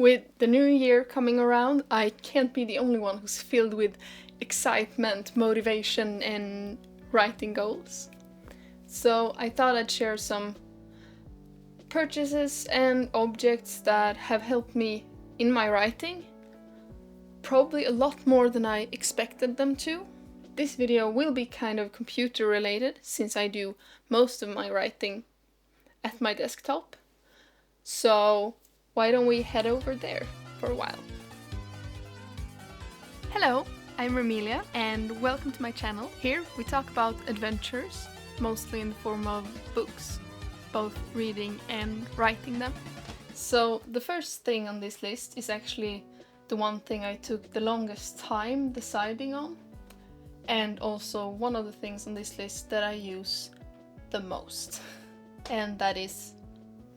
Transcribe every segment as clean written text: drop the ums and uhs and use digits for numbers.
With the new year coming around, I can't be the only one who's filled with excitement, motivation, and writing goals. So I thought I'd share some purchases and objects that have helped me in my writing. Probably a lot more than I expected them to. This video will be kind of computer related since I do most of my writing at my desktop. So why don't we head over there for a while? Hello, I'm Romelia and welcome to my channel. Here we talk about adventures, mostly in the form of books, both reading and writing them. So the first thing on this list is actually the one thing I took the longest time deciding on, and also one of the things on this list that I use the most, and that is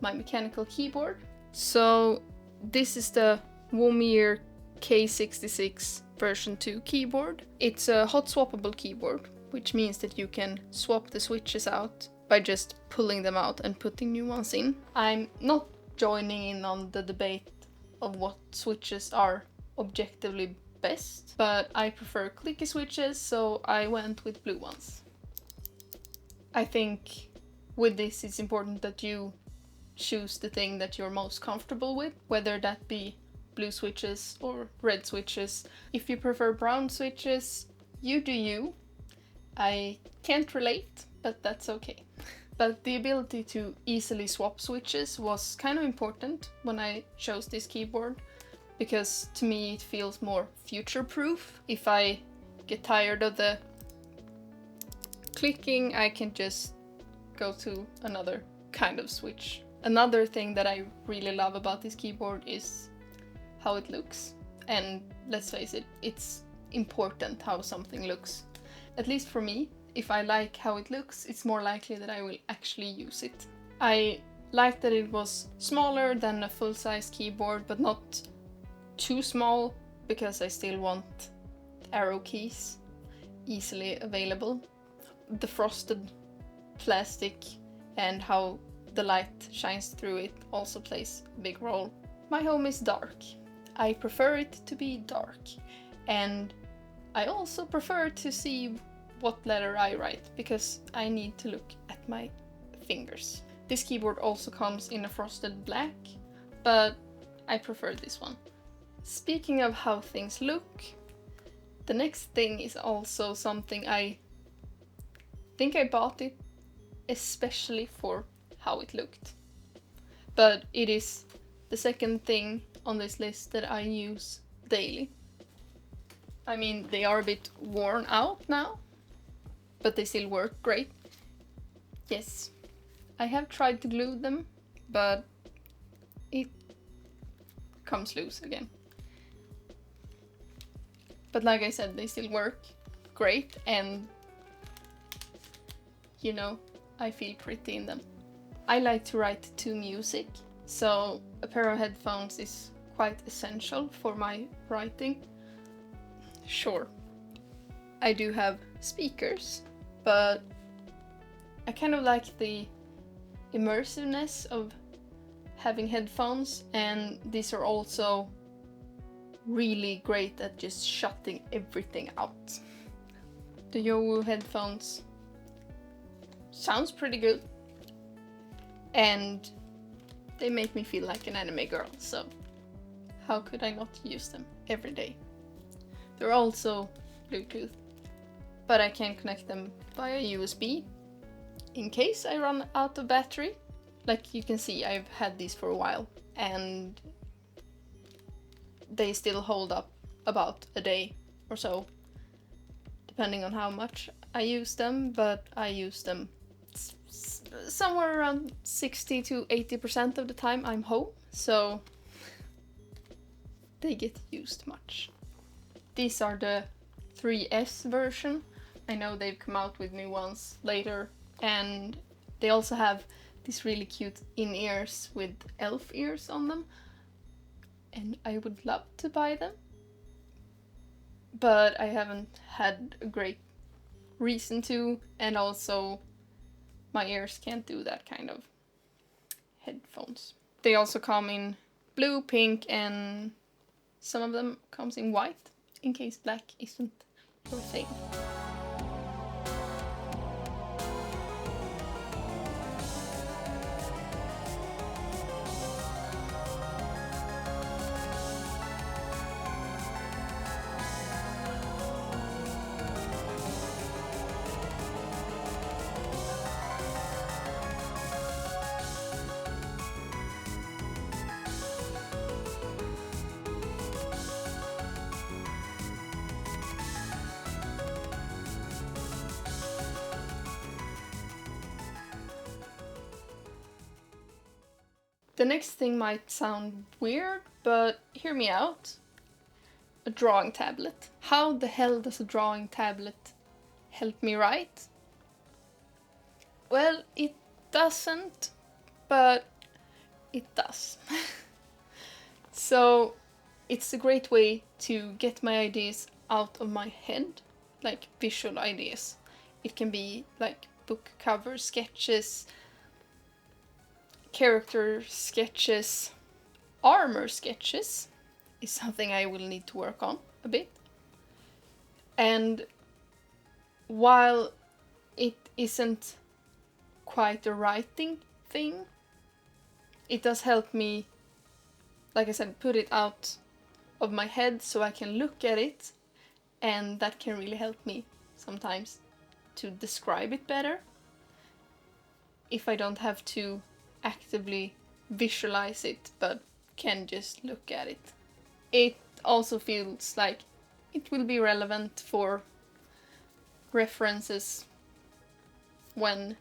my mechanical keyboard. So this is the Womier K66 V2 Keyboard. It's a hot swappable keyboard, which means that you can swap the switches out by just pulling them out and putting new ones in. I'm not joining in on the debate of what switches are objectively best, but I prefer clicky switches, so I went with blue ones. I think with this it's important that you choose the thing that you're most comfortable with, whether that be blue switches or red switches. If you prefer brown switches, you do you. I can't relate, but that's okay. But the ability to easily swap switches was kind of important when I chose this keyboard, because to me it feels more future-proof. If I get tired of the clicking, I can just go to another kind of switch. Another thing that I really love about this keyboard is how it looks. And let's face it, it's important how something looks. At least for me. If I like how it looks, it's more likely that I will actually use it. I like that it was smaller than a full-size keyboard, but not too small, because I still want arrow keys easily available. The frosted plastic and how the light shines through it also plays a big role. My home is dark. I prefer it to be dark, and I also prefer to see what letter I write, because I need to look at my fingers. This keyboard also comes in a frosted black, but I prefer this one. Speaking of how things look, the next thing is also something I think I bought it especially for how it looked. But it is the second thing on this list that I use daily. I mean, they are a bit worn out now, but they still work great. Yes, I have tried to glue them, but it comes loose again. But like I said, they still work great, and you know, I feel pretty in them. I like to write to music, so a pair of headphones is quite essential for my writing. Sure, I do have speakers, but I kind of like the immersiveness of having headphones, and these are also really great at just shutting everything out. The Yowu Headphones sounds pretty good, and they make me feel like an anime girl, so how could I not use them every day? They're also Bluetooth, but I can connect them via USB in case I run out of battery. Like you can see, I've had these for a while, and they still hold up about a day or so, depending on how much I use them, but I use them somewhere around 60 to 80% of the time I'm home, so they get used much. These are the 3S version. I know they've come out with new ones later, and they also have these really cute in-ears with elf ears on them, and I would love to buy them, but I haven't had a great reason to, and also my ears can't do that kind of headphones. They also come in blue, pink, and some of them comes in white, in case black isn't your thing. The next thing might sound weird, but hear me out. A drawing tablet. How the hell does a drawing tablet help me write? Well, it doesn't, but it does. So, it's a great way to get my ideas out of my head, like visual ideas. It can be like book cover sketches, character sketches, armor sketches is something I will need to work on a bit. And while it isn't quite a writing thing, it does help me, like I said, put it out of my head so I can look at it, and that can really help me sometimes to describe it better if I don't have to actively visualize it but can just look at it. It also feels like it will be relevant for references when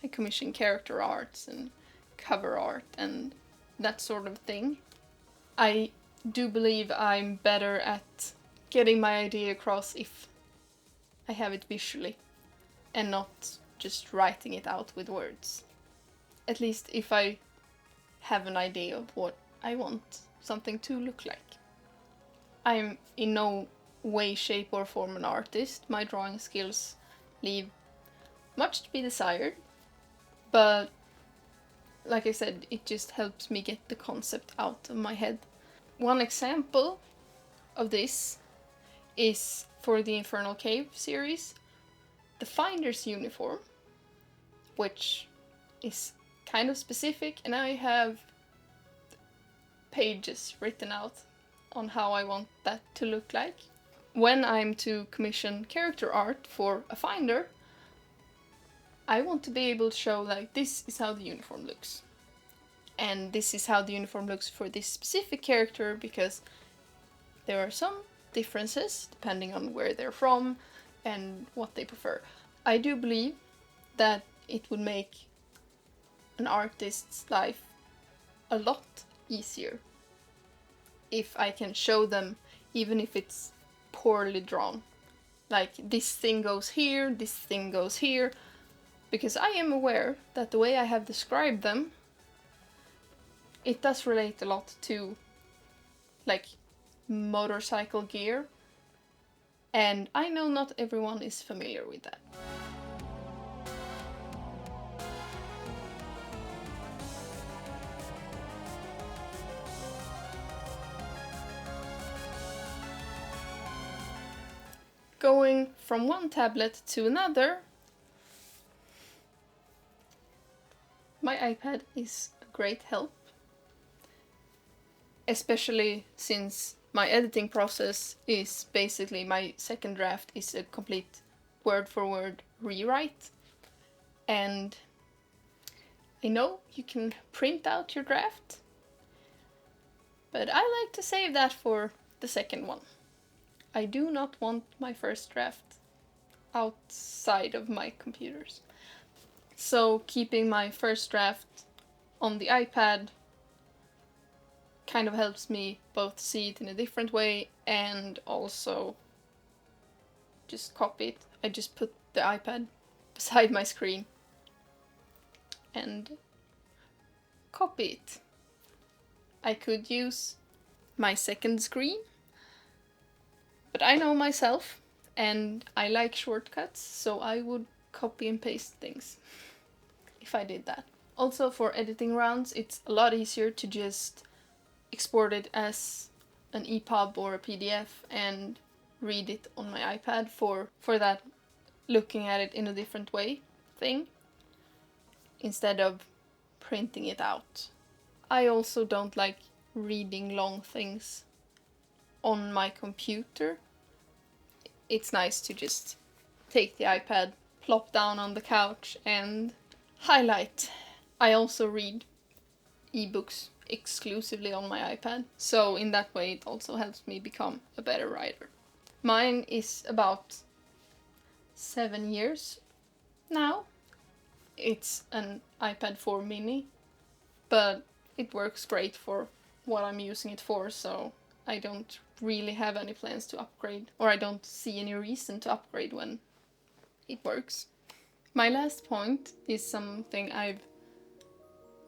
I commission character arts and cover art and that sort of thing. I do believe I'm better at getting my idea across if I have it visually and not just writing it out with words. At least if I have an idea of what I want something to look like. I'm in no way, shape or form an artist. My drawing skills leave much to be desired, but like I said, it just helps me get the concept out of my head. One example of this is for the Infernal Cave series, the Finder's uniform, which is kind of specific, and I have pages written out on how I want that to look like. When I'm to commission character art for a Finder, I want to be able to show like this is how the uniform looks. And this is how the uniform looks for this specific character because there are some differences depending on where they're from and what they prefer. I do believe that it would make an artist's life a lot easier if I can show them, even if it's poorly drawn. Like, this thing goes here, this thing goes here, because I am aware that the way I have described them, it does relate a lot to, like, motorcycle gear, and I know not everyone is familiar with that. Going from one tablet to another, my iPad is a great help, especially since my editing process is basically my second draft is a complete word-for-word rewrite, and I know you can print out your draft, but I like to save that for the second one. I do not want my first draft outside of my computers. So keeping my first draft on the iPad kind of helps me both see it in a different way and also just copy it. I just put the iPad beside my screen and copy it. I could use my second screen, but I know myself and I like shortcuts, so I would copy and paste things if I did that. Also, for editing rounds, it's a lot easier to just export it as an EPUB or a PDF and read it on my iPad for that looking at it in a different way thing, instead of printing it out. I also don't like reading long things on my computer. It's nice to just take the iPad, plop down on the couch and highlight. I also read ebooks exclusively on my iPad, so in that way it also helps me become a better writer. Mine is about 7 years now. It's an iPad 4 mini, but it works great for what I'm using it for, so I don't really have any plans to upgrade, or I don't see any reason to upgrade when it works. My last point is something I've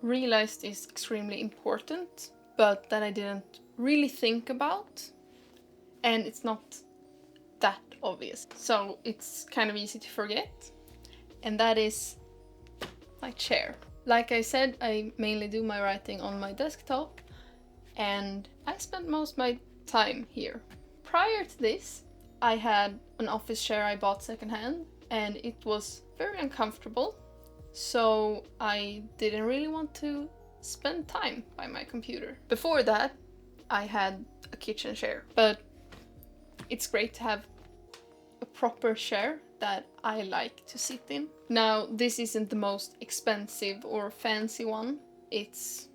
realized is extremely important, but that I didn't really think about, and it's not that obvious, so it's kind of easy to forget, and that is my chair. Like I said, I mainly do my writing on my desktop, and I spend most of my time here. Prior to this, I had an office chair I bought secondhand, and it was very uncomfortable, so I didn't really want to spend time by my computer. Before that, I had a kitchen chair, but it's great to have a proper chair that I like to sit in. Now, this isn't the most expensive or fancy one. It's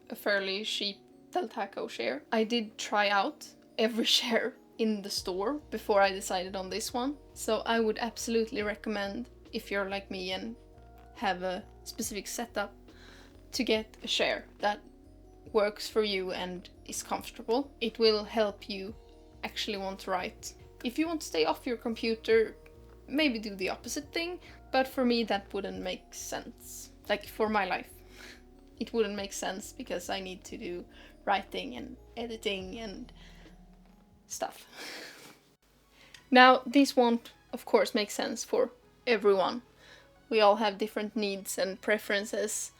a fairly cheap Deltaco chair. I did try out every chair in the store before I decided on this one, so I would absolutely recommend, if you're like me and have a specific setup, to get a chair that works for you and is comfortable. It will help you actually want to write. If you want to stay off your computer, maybe do the opposite thing, but for me that wouldn't make sense. Like, for my life, it wouldn't make sense because I need to do writing and editing and stuff. Now, these won't, of course, make sense for everyone. We all have different needs and preferences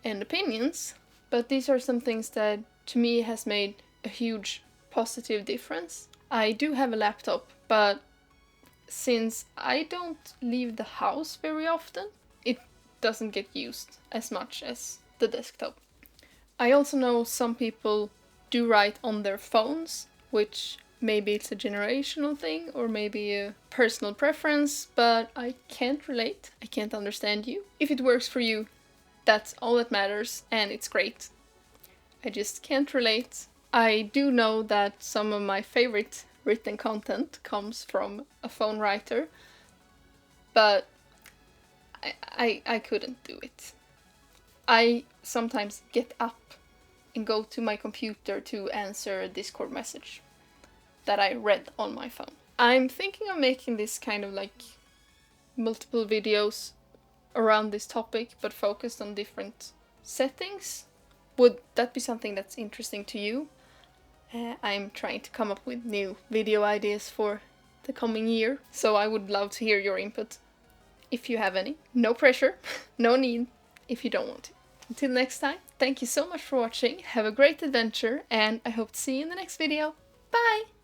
and opinions, but these are some things that to me has made a huge positive difference. I do have a laptop, but since I don't leave the house very often, it doesn't get used as much as the desktop. I also know some people do write on their phones, which maybe it's a generational thing or maybe a personal preference, but I can't relate. I can't understand you. If it works for you, that's all that matters, and it's great. I just can't relate. I do know that some of my favorite written content comes from a phone writer, but I couldn't do it. I sometimes get up and go to my computer to answer a Discord message that I read on my phone. I'm thinking of making this kind of like multiple videos around this topic, but focused on different settings. Would that be something that's interesting to you? I'm trying to come up with new video ideas for the coming year, so I would love to hear your input. If you have any. No pressure, no need if you don't want to. Until next time, thank you so much for watching, have a great adventure, and I hope to see you in the next video. Bye!